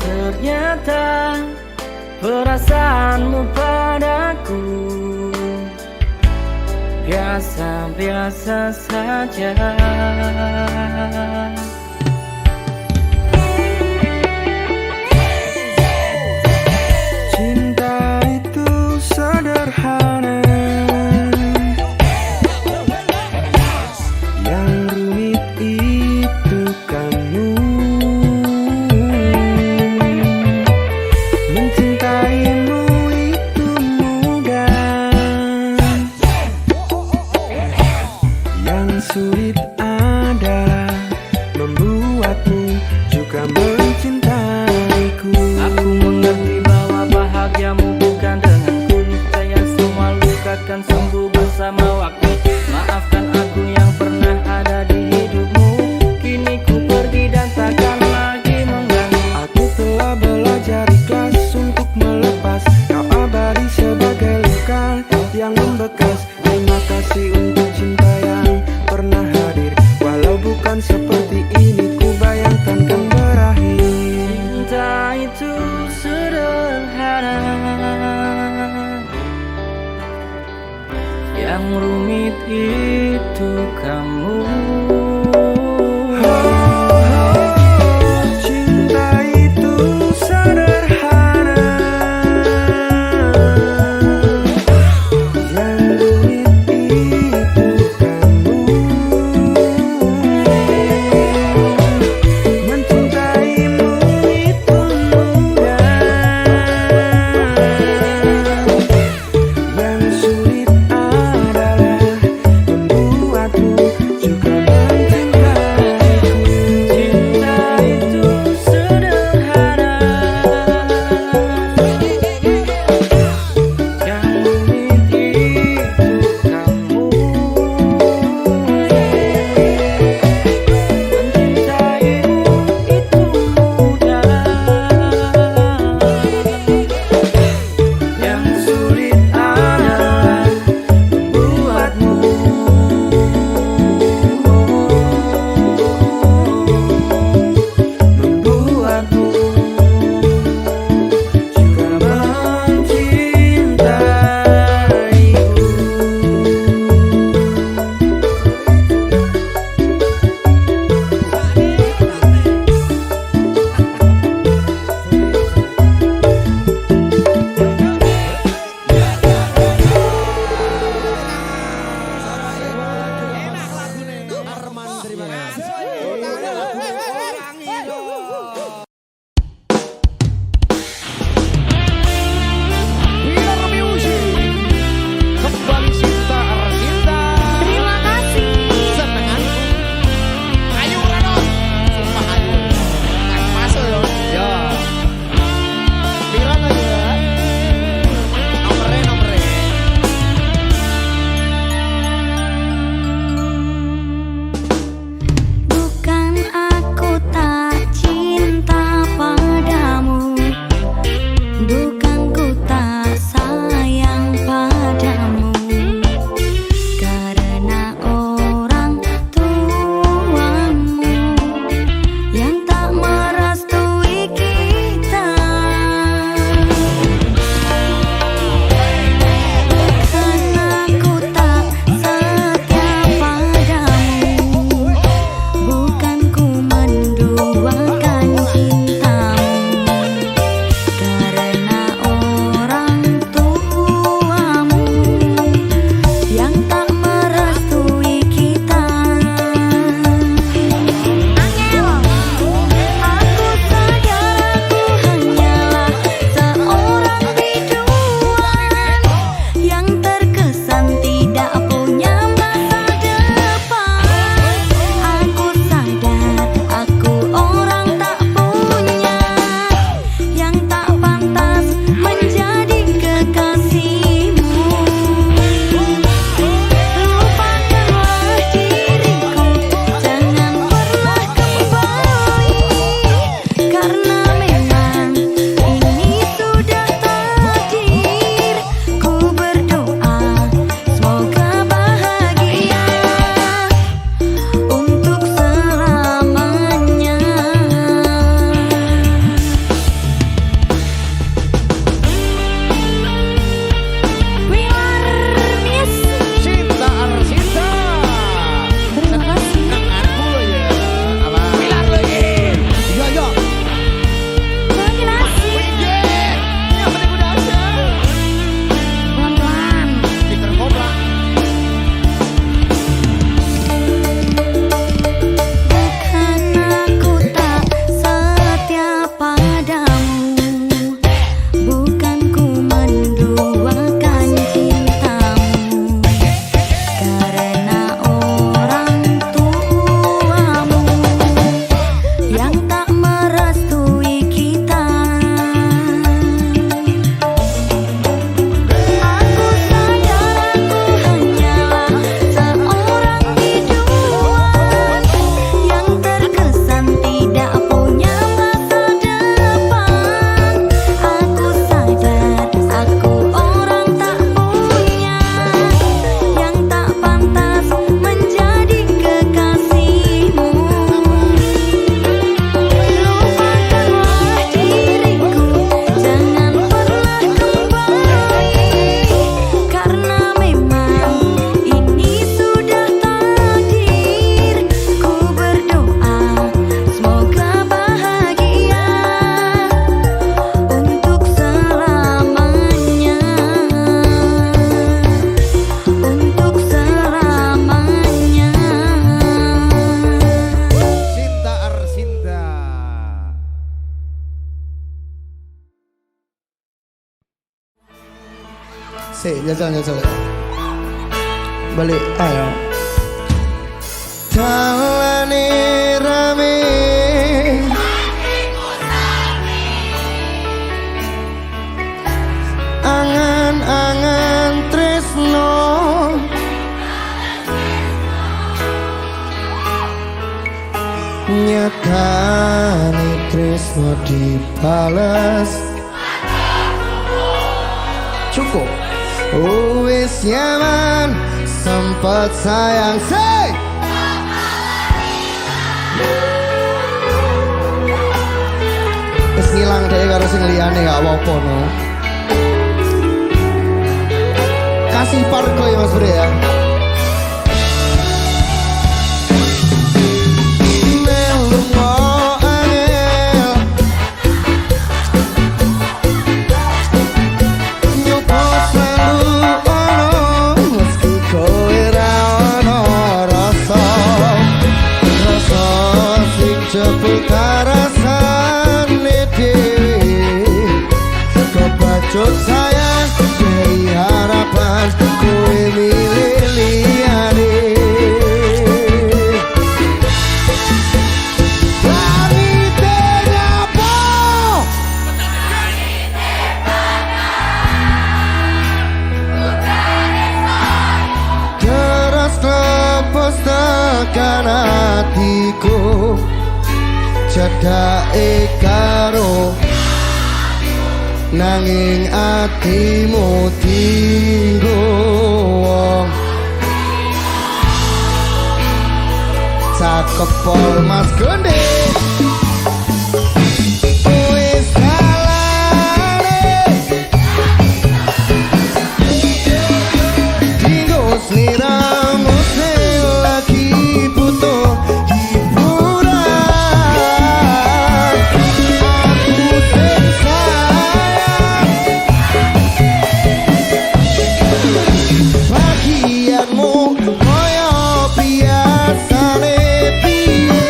Ternyata perasaanmu padaku biasa-biasa saja. Cinta itu sederhana, yang rumit itu kamu. Mencintaimu itu mudah, yang sulit adalah juga mencintaiku. Aku mengerti bahwa bahagiamu bukan denganku. Niscaya semua luka kan sembuh bersama waktu. Maafkan aku yang pernah ada di hidupmu. Kini ku pergi dan takkan lagi mengganggu. Aku telah belajar ikhlas untuk melepas. Kau abadi sebagai luka yang membekas. Terima kasih untuk cinta yang pernah hadir. Walau bukan seperti ini ku bayangkan kan berakhir. Cinta itu sederhana, yang rumit itu kamu. Cinta itu sederhana, yang rumit itu kamu. Mencintaimu itu mudah, yang sulit adalah membuatmu juga mencintaiku. Cinta itu sederhana, yang rumit itu kamu. Mencintaimu itu mudah, yang sulit adalah membuatmu juga Arman, terima kasih. Kembali cinta Arsinta. Terima kasih. Senenganku. Ayo Ranot. Sumpah ayo. Kan masuk yo. Ya. Bilang aja. Nomere. Bukan Jajal. Balik, ayo. Dalane rame. Angan-angan tresno. Nyatane tresno dibales. Cukup. Wis nyaman sempat sayang say. Wis ngilang deh karo sing liyane gak apa-apa no. Kasih parko ya Mas Bro ya. Kebacut sayang dari harapan kowe milih liyane. Langite nyapo terus lepas tekan hatiku cedake karo nanging atimu tinggo cakep pol Mas Gonde. Wis kalane tinggo sliramu sing lagi butuh hiburan. Aku sing sayang bagianmu koyo biasane piye.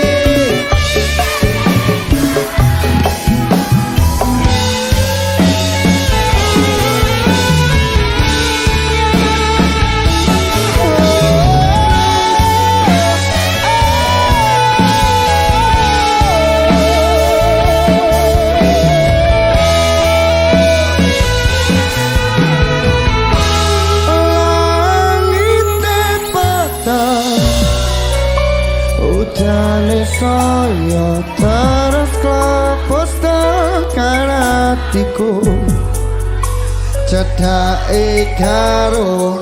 Langite patah udane saya terus klepos tekan hatiku cedake karo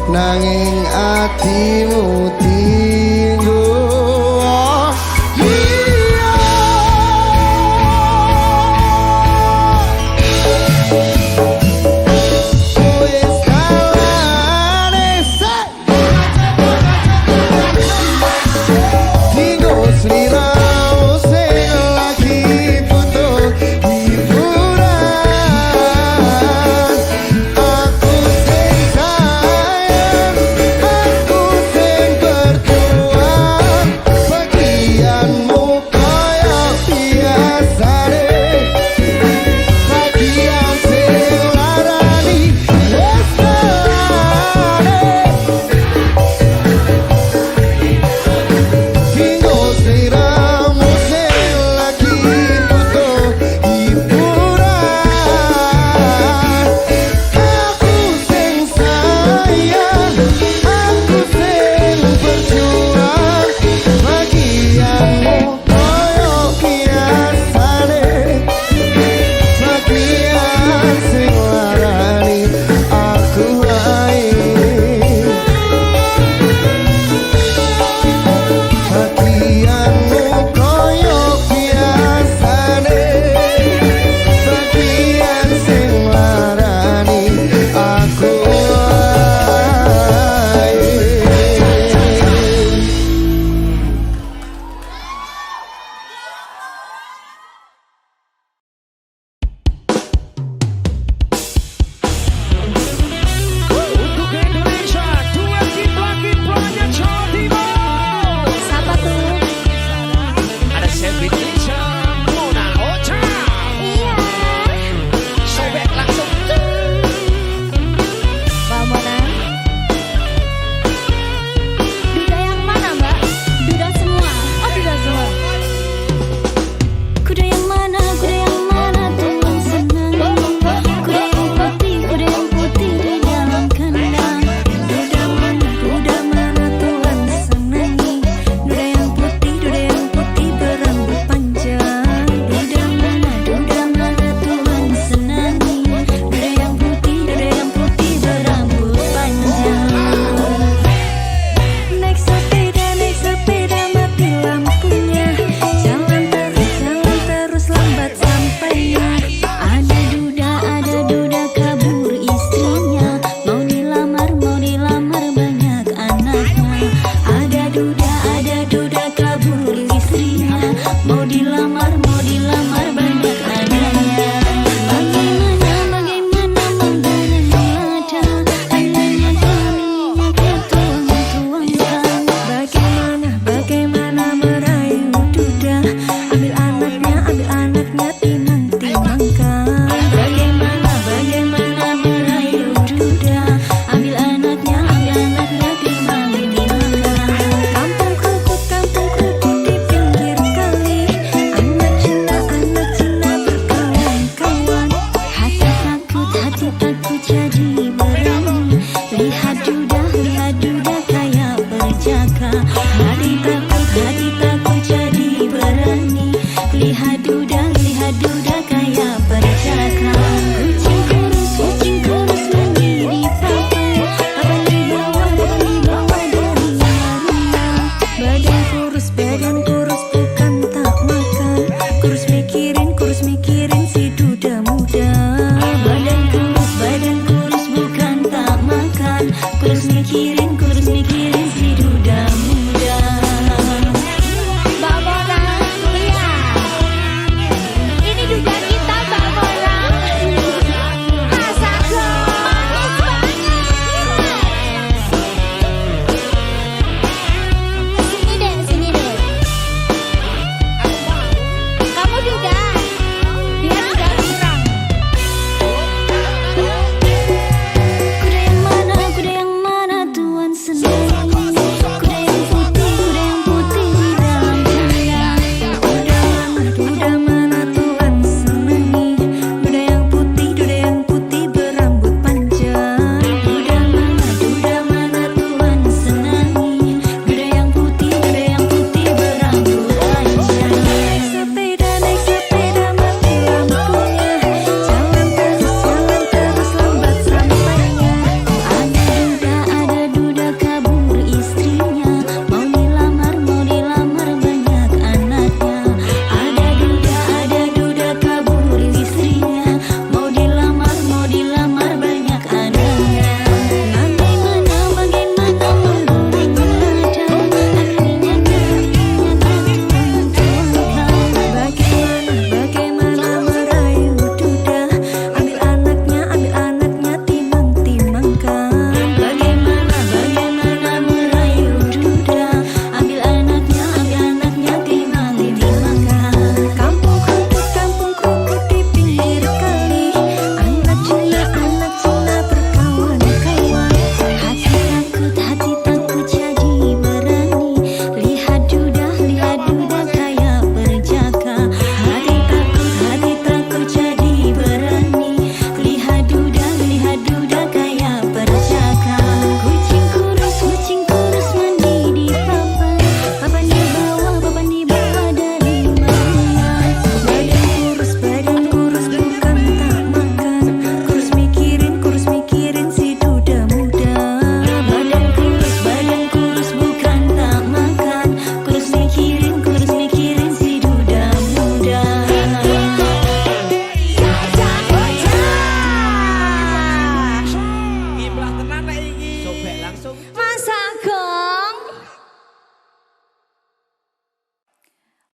nanging atimu tinggo. Wis kalane say tinggo sliramu sing lagi butuh hiburan. Aku sing sayang, aku sing percuma.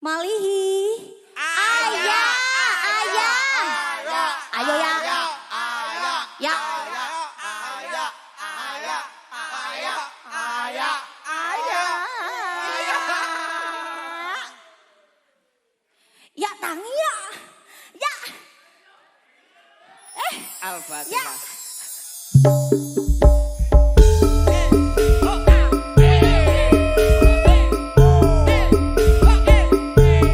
Malihi. Ayah. Ayo ya. Ya. Ya tangi ya. Ya. Al-Fatihah.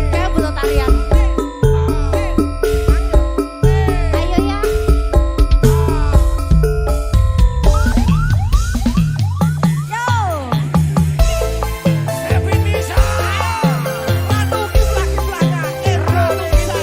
Saya butuh tarian. Ayo ya. Yo. Kevin bisa. Ratu kiplak-kiplaknya Indonesia.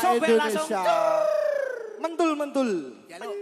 Sobek sur. Indonesia. Mentul-mentul. Jaluk.